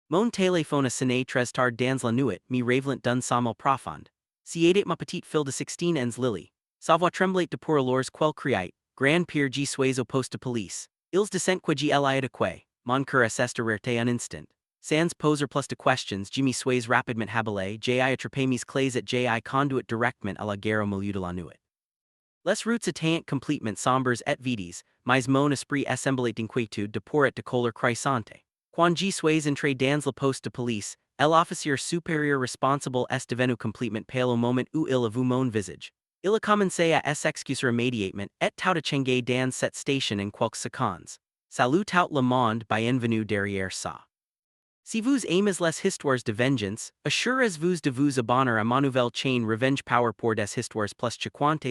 Mon téléphone sonné très tard dans la nuit, mi ravelant d'un sommeil profond. Si aidait ma petite-fille de 16 ans Lily. Sa voix tremblait de pour alors qu'elle criait, grand pire G sois au poste de police. Ils descent que G li adequé, mon cœur asseste rerte un instant. Sans poser plus de questions, Jimmy sois rapidement habillé, J I attrapé mes clés et J I conduit directement à la gare au milieu de la nuit. Les routes atteignent complètement sombres et vides, mais mon esprit assemblé d'inquiétude de pour et de colère croissante. Quand je suis entré dans le poste de police, l'officier supérieur responsable est devenu complètement pale au moment où il a vu mon visage. Il a commencé à s'excuser immédiatement et tout a changé dans cette station en quelques secondes. Salut tout le monde, bienvenue derrière ça. Si vous aimez les histoires de vengeance, assurez-vous de vous abonner à ma nouvelle chaîne Revenge Power pour des histoires plus choquantes,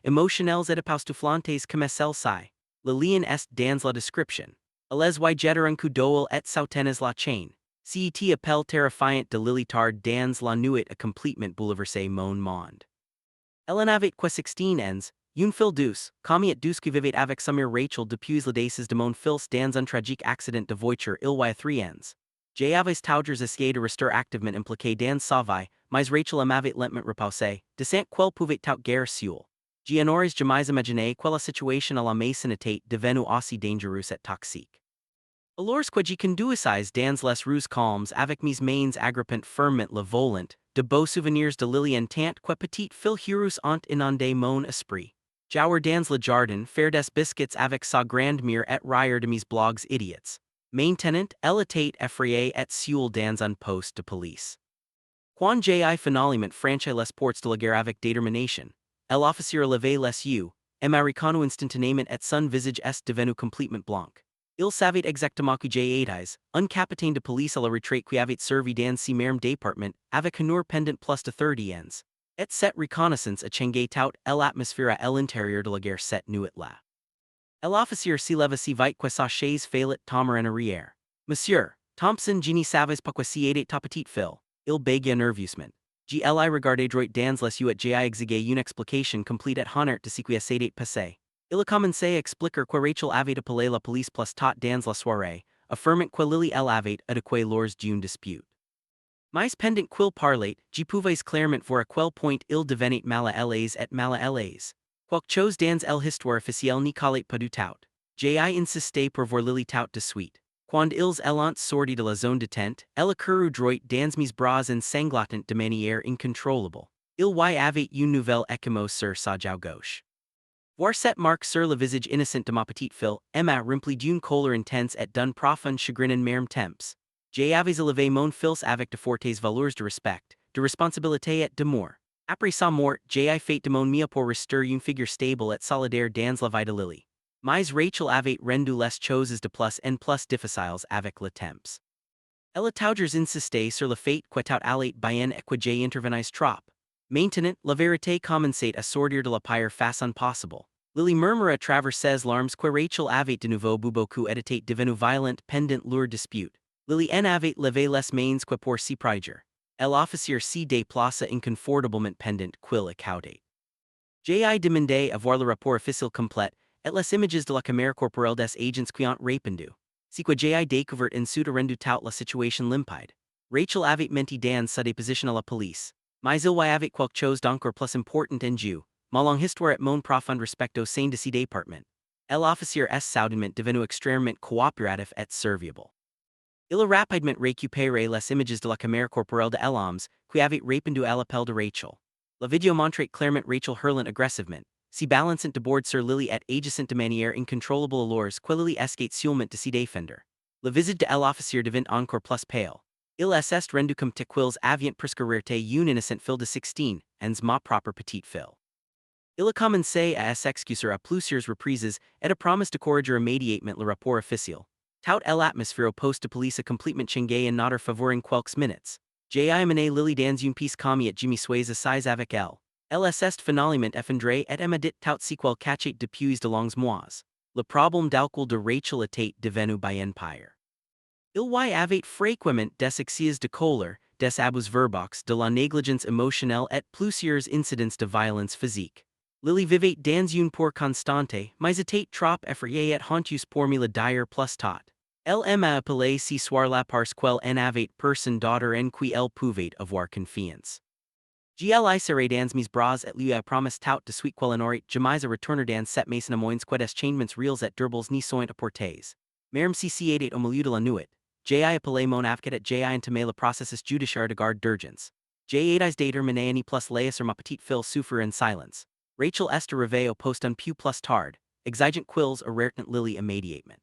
émotionnelles et époustouflantes comme celle-ci. Le lien est dans la description. Allez y jeter un coup d'œil et soutenez la chaîne. Cet appel terrifiant de Lily tard dans la nuit a complètement bouleversé mon monde. Elle avait quoi 16 ans, une fille douce, comme et douce que vivait avec sa mère Rachel depuis les décès de mon fils dans un tragique accident de voiture il y a 3 ans. J'avais toujours essayé de rester activement impliqué dans sa vie, mais Rachel m'avait lentement repoussé, de sans qu'elle pouvait tout guère seule. J'aurais jamais imaginé que la situation à la maison était devenue aussi dangereuse et toxique. Alors que je conduisais dans les rues calmes avec mes mains agrippant fermement le volant, de beaux souvenirs de Lily en tant que petite-fille heureuse ont inondé mon esprit. J'aurais dans le jardin faire des biscuits avec sa grand-mère et rire de mes blogs idiots. Maintenant, elle était effrayée et seule dans un poste de police. Quand j'ai finalement franchi les portes de la guerre avec détermination, l'officier levait les yeux, et m'a reconnu instantanément et son visage est devenu complètement blanc. Il savait exactement que j'étais un capitaine de police à la retraite qui avait servi dans ce même département avec honneur pendant plus de 30 ans. Et cette reconnaissance a changé toute l'atmosphère à l'intérieur de la guerre cette nuit-là. L'officier s'y leva si vite que sa chaise fallait tomber en arrière. Monsieur Thompson, je ne savais pas que si était ta petite-fille. Il bégaya nerveusement. Ji regardait droit dans les yeux et j'ai exigé une explication complète et honnête de ce qui s'était passé. Il a commencé à expliquer que Rachel avait appelé la police plus tôt dans la soirée, affirmant que Lily avait attaqué lors d'une dispute. Mais pendant qu'il parlait, je pouvais clairement voir à quel point il devenait mal à l'aise et mal à l'aise. Quelque chose dans l'histoire officielle n'y collait pas du tout. J'ai insisté pour voir Lily tout de suite. Quand ils ont sorti de la zone détente, elle a couru droit dans mes bras ensanglantant de manière incontrôlable. Il y avait une nouvelle échymose sur sa joue gauche. Voir cette marque sur le visage innocent de ma petite-fille, Emma remplie d'une colère intense et d'un profond chagrin en même temps. J'avais élevé mon fils avec de fortes valeurs de respect, de responsabilité et d'amour. Après sa mort, j'ai fait de mon mieux pour rester une figure stable et solidaire dans la vie de Lily. Mais Rachel avait rendu les choses de plus en plus difficiles avec le temps. Elle a toujours insisté sur le fait que tout allait bien et que j'ai intervenu trop. Maintenant, la vérité commençait à sortir de la pire façon possible. Lily murmura à travers ses larmes que Rachel avait de nouveau bu beaucoup et était devenue violente pendant leur dispute. Lily en avait levé les mains que pour s'y protéger. L'officier s'y déplaça inconfortablement pendant qu'il écoutait. J'ai demandé à voir le rapport officiel complet et les images de la caméra corporelle des agents qui ont répondu. Si que j'ai découvert en su de rendu toute la situation limpide. Rachel avait menti dans sa déposition à la police. Mais il y avait quelque chose d'encore plus important en jeu. Ma longue histoire et mon profond respect au sein de ce département. L'officier est soudainement devenu extrêmement coopératif et serviable. Il a rapidement récupéré les images de la caméra corporelle de l'homme qui avait répondu à l'appel de Rachel. La vidéo montrait clairement Rachel hurlant agressivement, si balançant de bord sur Lily et agissant de manière incontrôlable alors que Lily escapait seulement de s'y défendre. Le visage de l'officier devint encore plus pale. Il s'est rendu compte qu'ils avaient presque raté une innocente fille de 16 ans, ma propre petite-fille. Il a commencé à s'excuser à plusieurs reprises et a promis de corriger immédiatement le rapport officiel. Tout l'atmosphère au poste de police a complètement changé en notre faveur en quelques minutes. J'ai mené Lily dans une pièce comme et je me suis assise avec elle. Elle s'est finalement effondrée et m'a dit tout ce qu'elle cachait depuis de longs mois. Le problème d'alcool de Rachel était devenu bien pire. Il y avait fréquemment des excès de colère, des abus verbaux, de la négligence émotionnelle et plusieurs incidents de violence physique. Lily vivait dans une peur constante, mais était trop effrayée et honteuse pour me le dire plus tôt. Elle appelé si soir la parce qu'elle en avait personne d'autre en qui elle pouvait avoir confiance. Gli serait dans mes bras et lui a promis tout de suite qu'elle n'aurait jamais à retourner dans cette maison à moins que des changements réels et durables n'y soient apportés. Même si c'était au milieu de la nuit, j'ai appelé mon avocat et j'ai entamé le processus judiciaire de garde d'urgence. J'ai déterminé ni plus laisser ma petite-fille souffrir en silence. Rachel est arrivée au poste un peu plus tard, exigeant quils alertant Lily immédiatement.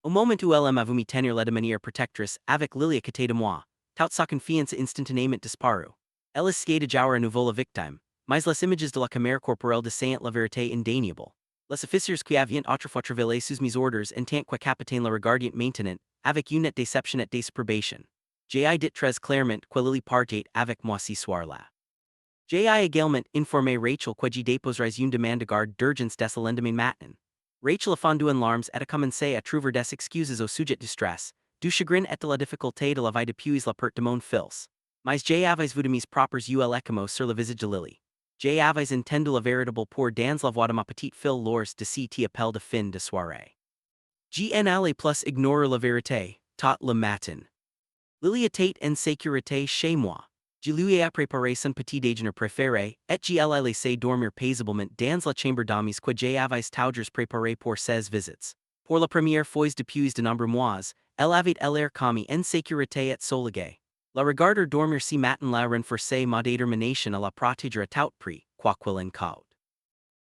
Au moment où elle m'a voulu tenir la de manière protectrice avec Lily à côté de moi, toute sa confiance instantanément disparue. Elle essayait de jouer à nouveau la victime, mais les images de la caméra corporelle déceignent la vérité indéniable. Les officiers qui avaient autrefois travaillé sous mes ordres en tant que capitaine la regardiant maintenant, avec une nette déception et désapprobation. J'ai dit très clairement que Lily partait avec moi ce soir-là. J'ai également informé Rachel que j'y déposerais une demande de garde d'urgence dès le lendemain matin. Rachel a fondu en larmes et a commencé à trouver des excuses au sujet du stress, du chagrin et de la difficulté de la vie depuis la perte de mon fils. Mais j'avais vu de mes propres yeux l'écamo sur le visage de Lily. J'avais entendu la véritable pour dans la voix de ma petite fille lors de cet appel de fin de soirée. J'en plus ignorer la vérité, tot le matin. Lily était en sécurité chez moi. Je lui ai préparé son petit déjeuner préféré, et je l'ai laissé dormir paisiblement dans la chambre d'amis que j'avais toujours préparé pour ses visites. Pour la première fois depuis de nombreux mois, elle avait l'air commis en sécurité et soulagée. La regarder dormir si matin-là renforçait ma détermination à la protéger à tout prix, quoi qu'il en coûte.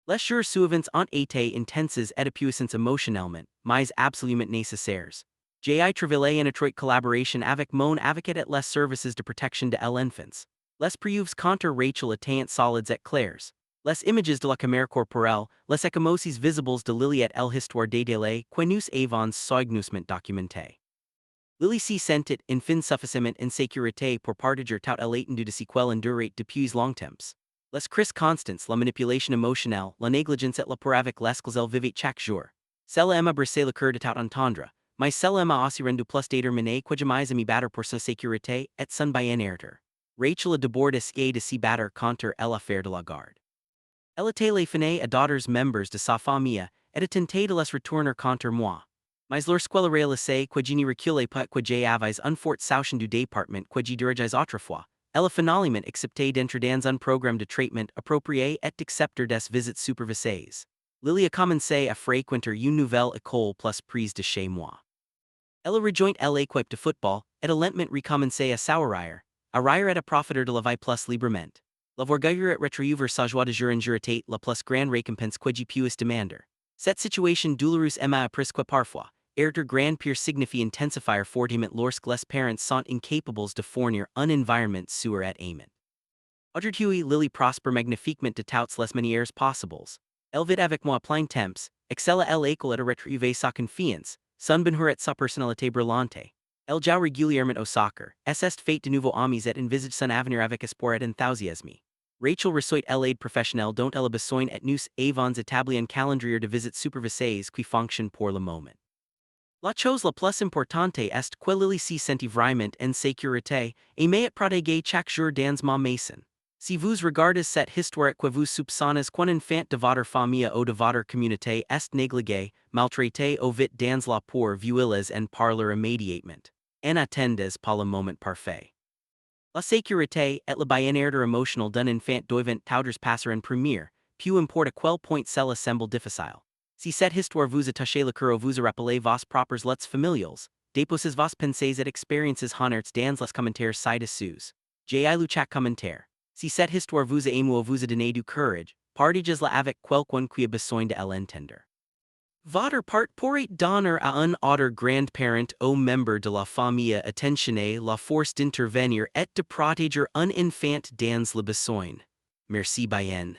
Les jours suivants ont été intenses et puissantes émotionnellement, mais absolument nécessaires. J'ai travaillé en étroite collaboration avec mon avocat et les services de protection de l'enfance. Les preuves contre Rachel étaient solides et claires. Les images de la caméra corporelle, les émotions visibles de Lily et l'histoire des délais que nous avons soigneusement documenté. Lily se sentit enfin suffisamment en sécurité pour partager toute l'étendue de ce qu'elle endurait depuis longtemps. Les crises constantes, la manipulation émotionnelle, la négligence et la peur avec lesquelles elle vivait chaque jour. Cela m'a brisé le cœur de tout entendre, mais cela m'a aussi rendu plus déterminé que jamais à me battre pour sa sécurité et son bien-être. Rachel a d'abord essayé de se battre contre l'affaire de la garde. Elle a téléphoné à d'autres membres de sa famille et a tenté de les retourner contre moi. Mais lorsqu'elle a réalisé que je n'y reculais pas que j'avais un fort souci du département que je dirigeais autrefois, elle a finalement accepté d'entrer dans un programme de traitement approprié et d'accepter des visites supervisées. Lily a commencé à fréquenter une nouvelle école plus prise de chez moi. Elle a rejoint l'équipe de football et a lentement recommencé à s'ouvrir, à rire et à profiter de la vie plus librement. La vorgueil et retrouver sa joie de jour en jour était la plus grande récompense que je puisse demander. Cette situation douloureuse m'a appris que parfois, être grand pire signifie intensifier fortement lorsque les parents sont incapables de fournir un environnement sûr et aimant. Aujourd'hui, Lily prosper magnifiquement de toutes les manières possibles. Elle vit avec moi plein temps, excelle à l'école et a retrouvé sa confiance, son bonheur et sa personnalité brillante. Elle joue régulièrement au soccer, est fait de nouveaux amis et envisage son avenir avec espoir et enthousiasme. Rachel reçoit l'aide professionnelle dont elle a besoin et nous avons établi un calendrier de visites supervisées qui fonctionne pour le moment. La chose la plus importante est que Lily se sentit vraiment en sécurité et m'est protégée chaque jour dans ma maison. Si vous regardez cette histoire que vous soupçonnez qu'un enfant de votre famille ou de votre communauté est négligé, maltraité ou vit dans la peur, veuillez en parler immédiatement. En attendez pas le moment parfait. La sécurité et le bien-être émotionnel d'un enfant doivent toujours passer en premier, peu importe à quel point cela semble difficile. Si cette histoire vous a touché le cœur ou vous a rappelé vos propres lettres familiales, déposez vos pensées et expériences honnêtes dans les commentaires ci-dessous. J'ai lu chaque commentaire. Si cette histoire vous a ému ou vous a donné du courage, partagez-la avec quelqu'un qui a besoin de l'entendre. Votre part pourrait donner à un autre grand-parent ou membre de la famille attentionné la force d'intervenir et de protéger un enfant dans le besoin. Merci bien.